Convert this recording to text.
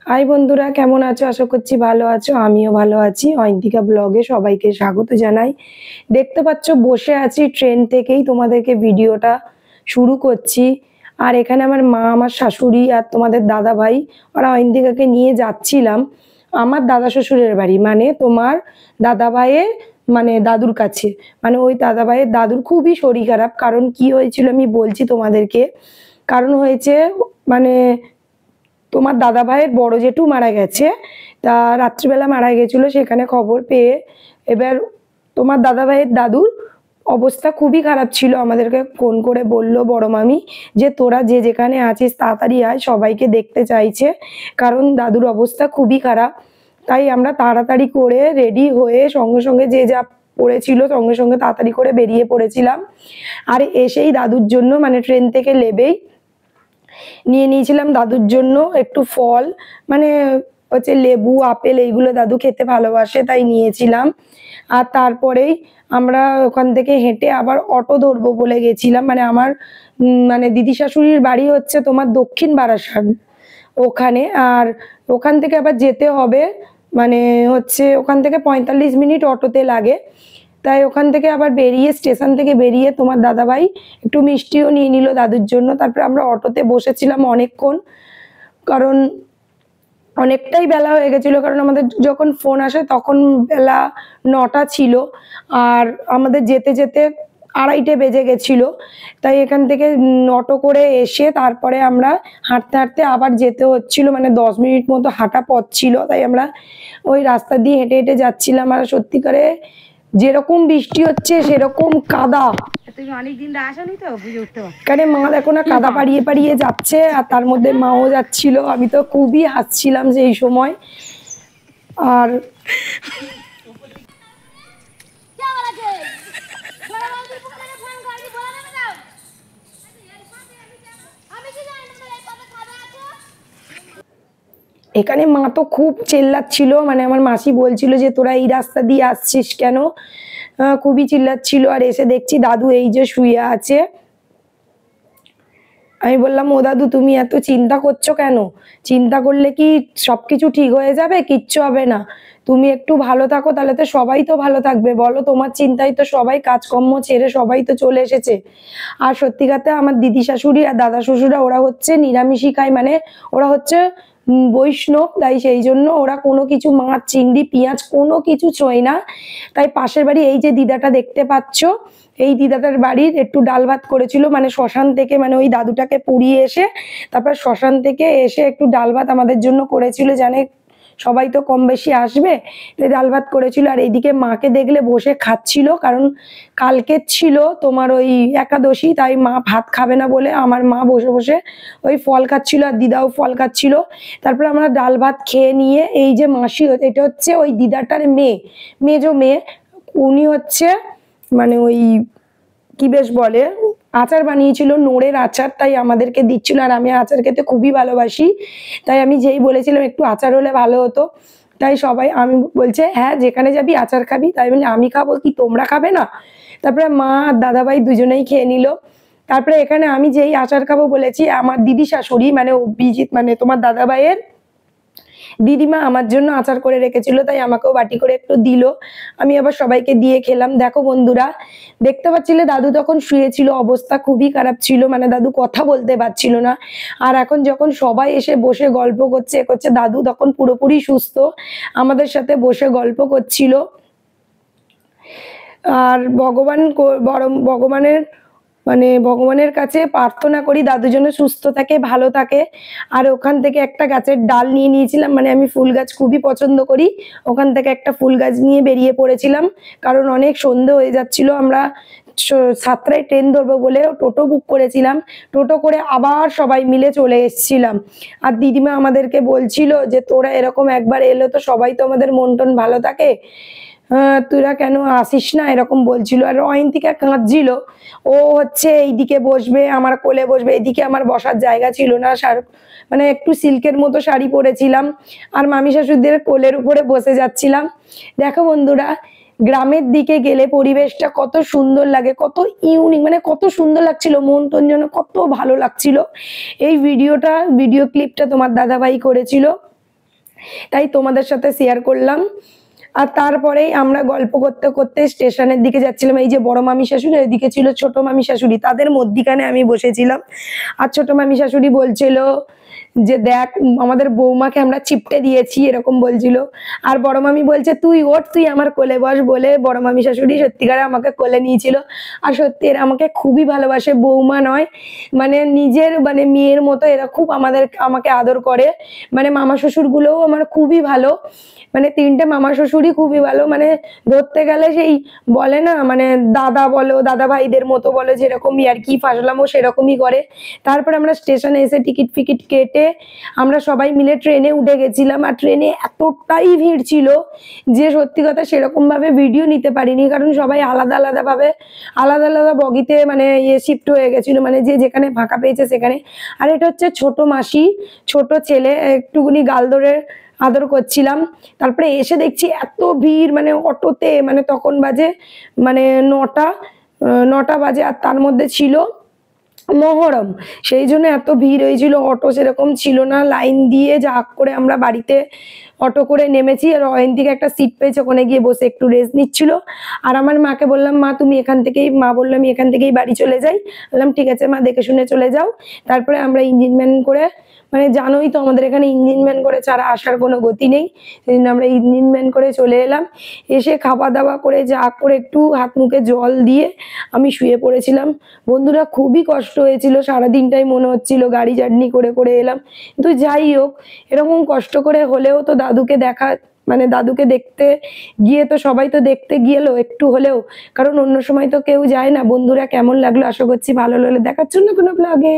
High বন্ধুরা, কেমন আছো? আশা করছি ভালো আছো। আমিও ভালো আছি। অয়ন্তিকা ব্লগে সবাইকে স্বাগত জানাই। দেখতে পাচ্ছ বসে আছি, ট্রেন থেকেই তোমাদেরকে ভিডিওটা শুরু করছি। আর এখানে আমার মা, আমার শাশুড়ি আর তোমাদের দাদা ভাই, ওরা অয়ন্তিকাকে নিয়ে যাচ্ছিলাম আমার দাদা শ্বশুরের বাড়ি, মানে তোমার দাদা ভাইয়ের মানে দাদুর কাছে। মানে ওই দাদা ভাইয়ের দাদুর খুবই শরীর খারাপ। কারণ কি হয়েছিল আমি বলছি তোমাদেরকে। কারণ হয়েছে মানে তোমার দাদা ভাইয়ের বড় জেঠু মারা গেছে। তা রাত্রিবেলা মারা গেছিল, সেখানে খবর পেয়ে এবার তোমার দাদা ভাইয়ের দাদুর অবস্থা খুবই খারাপ ছিল। আমাদেরকে ফোন করে বলল বড় মামি যে তোরা যে যেখানে আছিস তাড়াতাড়ি আয়, সবাইকে দেখতে চাইছে, কারণ দাদুর অবস্থা খুবই খারাপ। তাই আমরা তাড়াতাড়ি করে রেডি হয়ে সঙ্গে সঙ্গে যে যা পড়েছিল সঙ্গে সঙ্গে তাড়াতাড়ি করে বেরিয়ে পড়েছিলাম। আর এসেই দাদুর জন্য মানে ট্রেন থেকে নেবেই নিয়ে নিয়েছিলাম দাদুর জন্য একটু ফল, মানে হচ্ছে লেবু, আপেল, এইগুলো দাদু খেতে ভালোবাসে তাই নিয়েছিলাম। আর তারপরেই আমরা ওখান থেকে হেঁটে আবার অটো ধরবো বলে গেছিলাম। মানে আমার মানে দিদি শাশুড়ির বাড়ি হচ্ছে তোমার দক্ষিণ বারাসাত ওখানে। আর ওখান থেকে আবার যেতে হবে, মানে হচ্ছে ওখান থেকে 45 মিনিট অটোতে লাগে। তাই ওখান থেকে আবার বেরিয়ে, স্টেশন থেকে বেরিয়ে তোমার দাদাভাই একটু মিষ্টিও নিয়ে নিল দাদুর জন্য। তারপরে আমরা অটোতে বসেছিলাম অনেকক্ষণ, কারণ অনেকটাই বেলা হয়ে গেছিলো। কারণ আমাদের যখন ফোন আসে তখন বেলা 9টা ছিল, আর আমাদের যেতে যেতে 2:30 বেজে গেছিল। তাই এখান থেকে অটো করে এসে তারপরে আমরা হাঁটতে হাঁটতে আবার যেতে হচ্ছিল, মানে 10 মিনিট মতো হাঁটা পথ ছিল। তাই আমরা ওই রাস্তা দিয়ে হেঁটে হেঁটে যাচ্ছিলাম। আর সত্যিকারে যেরকম বৃষ্টি হচ্ছে সেরকম কাদা। তুমি অনেকদিন আসনি তো বুঝে উঠতে পারো। এখানে মা দেখো না কাদা পাড়িয়ে পাড়িয়ে যাচ্ছে, আর তার মধ্যে মাও যাচ্ছিল। আমি তো খুবই হাসছিলাম সেই সময়। আর এখানে মা তো খুব চেল্লাচ্ছিল, মানে আমার মাসি বলছিল যে তোরা এই রাস্তা দিয়ে আসছিস কেন, খুবই চিল্লাচ্ছিল। আর এসে দেখছি দাদু এই যে শুয়ে আছে। আমি বললাম ও দাদু তুমি এত চিন্তা করছো কেন? চিন্তা করলে কি সবকিছু ঠিক হয়ে যাবে? কিচ্ছু হবে না, তুমি একটু ভালো থাকো, তাহলে তো সবাই তো ভালো থাকবে। বলো, তোমার চিন্তায় তো সবাই কাজকর্ম ছেড়ে সবাই তো চলে এসেছে। আর সত্যি কথা আমার দিদি শাশুড়ি আর দাদা শ্বশুরা ওরা হচ্ছে নিরামিষই খায়, মানে ওরা হচ্ছে বৈষ্ণব। তাই সেই জন্য ওরা কোনো কিছু মাছ, চিংড়ি, পেঁয়াজ কোনো কিছু ছোঁয় না। তাই পাশের বাড়ি এই যে দিদাটা দেখতে পাচ্ছ, এই দিদাটার বাড়ির একটু ডাল ভাত করেছিল, মানে শ্মশান থেকে, মানে ওই দাদুটাকে পুড়িয়ে এসে তারপর শ্মশান থেকে এসে একটু ডাল ভাত আমাদের জন্য করেছিল, জানে সবাই তো কম বেশি আসবে, তাই ডাল ভাত করেছিল। আর এইদিকে মাকে দেখলে বসে খাচ্ছিল, কারণ কালকে ছিল তোমার ওই একাদশী, তাই মা ভাত খাবে না বলে আমার মা বসে বসে ওই ফল খাচ্ছিল, আর দিদাও ফল খাচ্ছিল। তারপরে আমরা ডাল ভাত খেয়ে নিয়ে এই যে মাসি, এটা হচ্ছে ওই দিদাটার মেয়ে, মেজো মেয়ে, উনি হচ্ছে মানে ওই কি বেশ বলে আচার বানিয়েছিল, নোড়ের আচার, তাই আমাদেরকে দিচ্ছিল। আর আমি আচার খেতে খুবই ভালোবাসি, তাই আমি যেই বলেছিলাম একটু আচার হলে ভালো হতো, তাই সবাই আমি বলছে হ্যাঁ যেখানে যাবি আচার খাবি, তাই বলে আমি খাবো কি তোমরা খাবে না? তারপরে মা আর দাদাভাই দুজনেই খেয়ে নিল। তারপরে এখানে আমি যেই আচার খাবো বলেছি, আমার দিদি শাশুড়ি মানে অভিজিৎ মানে তোমার দাদাভাইয়ের দিদিমা আমার জন্য আচার করে রেখেছিল, তাই আমাকেও বাটি করে একটু দিল। আমি আবার সবাইকে দিয়ে খেলাম। দেখো বন্ধুরা, দেখতে পাচ্ছিলে দাদু তখন শুয়েছিল, অবস্থা খুবই খারাপ ছিল, মানে দাদু কথা বলতে পারছিল না। আর এখন যখন সবাই এসে বসে গল্প করছে করছে, দাদু তখন পুরোপুরি সুস্থ, আমাদের সাথে বসে গল্প করছিল। আর ভগবানের কাছে প্রার্থনা করি দাদু যেন সুস্থ থাকে, ভালো থাকে। আর ওখান থেকে একটা গাছের ডাল নিয়ে নিয়েছিলাম, মানে আমি ফুল গাছ খুবই পছন্দ করি, ওখান থেকে একটা ফুল গাছ নিয়ে বেরিয়ে পড়েছিলাম। কারণ অনেক সন্ধে হয়ে যাচ্ছিল, আমরা 7টায় ট্রেন ধরবো বলে টোটো বুক করেছিলাম, টোটো করে আবার সবাই মিলে চলে এসেছিলাম। আর দিদিমা আমাদেরকে বলছিল যে তোরা এরকম একবার এলে তো সবাই তো আমাদের মন টন ভালো থাকে, তোরা কেন আসিস না, এরকম বলছিল। আর অয়ন্তিকা কাঁদছিল, ও হচ্ছে এইদিকে বসবে, আমার কোলে বসবে, এদিকে আমার বসার জায়গা ছিল না, মানে একটু সিল্কের মতো শাড়ি পরেছিলাম, আর মামি শাশুড়িদের কোলের উপরে বসে যাচ্ছিলাম। দেখো বন্ধুরা, গ্রামের দিকে গেলে পরিবেশটা কত সুন্দর লাগে, কত ইউনিক, মানে কত সুন্দর লাগছিল, মন টন যেন কত ভালো লাগছিল। এই ভিডিও ক্লিপটা তোমার দাদাভাই করেছিল। তাই তোমাদের সাথে শেয়ার করলাম। আর তারপরেই আমরা গল্প করতে করতে স্টেশনের দিকে যাচ্ছিলাম। এই যে বড় মামি শাশুড়ি, এদিকে ছিল ছোট মামি শাশুড়ি, তাদের মধ্যিখানে আমি বসেছিলাম। আর ছোট মামি শাশুড়ি বলছিল যে দেখ আমাদের বৌমাকে আমরা চিপটে দিয়েছি, এরকম বলছিল। আর বড় মামি বলছে তুই ওঠ, তুই আমার কোলে বস, বলে বড় মামি শাশুড়ি সত্যিকারে আমাকে কোলে নিয়েছিল। আর সত্যি এরা আমাকে খুবই ভালোবাসে, বৌমা নয় মানে নিজের মানে মেয়ের মতো এরা খুব আমাকে আদর করে। মানে মামা শ্বশুর গুলোও আমার খুবই ভালো, মানে তিনটে মামা শ্বশুরই খুবই ভালো। মানে ধরতে গেলে সেই বলে না মানে দাদা বলো, দাদা ভাইদের মতো বলো, যেরকমই আর কি ফাজলামো সেরকমই করে। তারপরে আমরা স্টেশনে এসে টিকিট ফিকিট কেটে আমরা সবাই মিলে ট্রেনে উঠে গেছিলাম। আর ট্রেনে এতটাই ভিড় ছিল যে সত্যি কথা সেরকম ভাবে ভিডিও নিতে পারিনি, কারণ সবাই আলাদা আলাদা বগিতে মানে শিফট হয়ে গেছিল, মানে যে যেখানে ফাঁকা পেয়েছে সেখানে। আর এটা হচ্ছে ছোট মাসি, ছোট ছেলে, একটুকুনি গাল ধরে আদর করছিলাম। তারপরে এসে দেখছি এত ভিড়, মানে অটোতে, মানে তখন বাজে মানে 9টা বাজে, আর তার মধ্যে ছিল মহরম, সেই জন্য এত ভিড় হয়েছিল। অটো সেরকম ছিল না, লাইন দিয়ে যা করে আমরা বাড়িতে অটো করে নেমেছি। আর অয়ন্তিকা একটা সিট পেয়েছে, ওখানে গিয়ে বসে একটু রেস্ট নিচ্ছিল। আর আমার মাকে বললাম মা তুমি এখান থেকেই, মা বললো আমি এখান থেকেই বাড়ি চলে যাই। বললাম ঠিক আছে মা, দেখে শুনে চলে যাও। তারপরে আমরা ইঞ্জিন ম্যান করে, মানে জানোই তো আমাদের এখানে ইঞ্জিন ম্যান করে ছাড়া আসার কোনো গতি নেই, সেই জন্য আমরা ইঞ্জিন ম্যান করে চলে এলাম। এসে খাওয়া দাওয়া করে যা করে একটু হাত মুখে জল দিয়ে আমি শুয়ে পড়েছিলাম। বন্ধুরা খুবই কষ্ট হয়েছিল, সারাদিনটাই মনে হচ্ছিল গাড়ি জার্নি করে করে এলাম। কিন্তু যাই হোক, এরকম কষ্ট করে হলেও তো দাদুকে দেখা, মানে দাদুকে দেখতে গিয়ে তো সবাই তো দেখতে গেলো একটু হলেও, কারণ অন্য সময় তো কেউ যায় না। বন্ধুরা কেমন লাগলো, আশা করছি ভালো লাগলো। দেখার জন্য কোনো ব্লগে।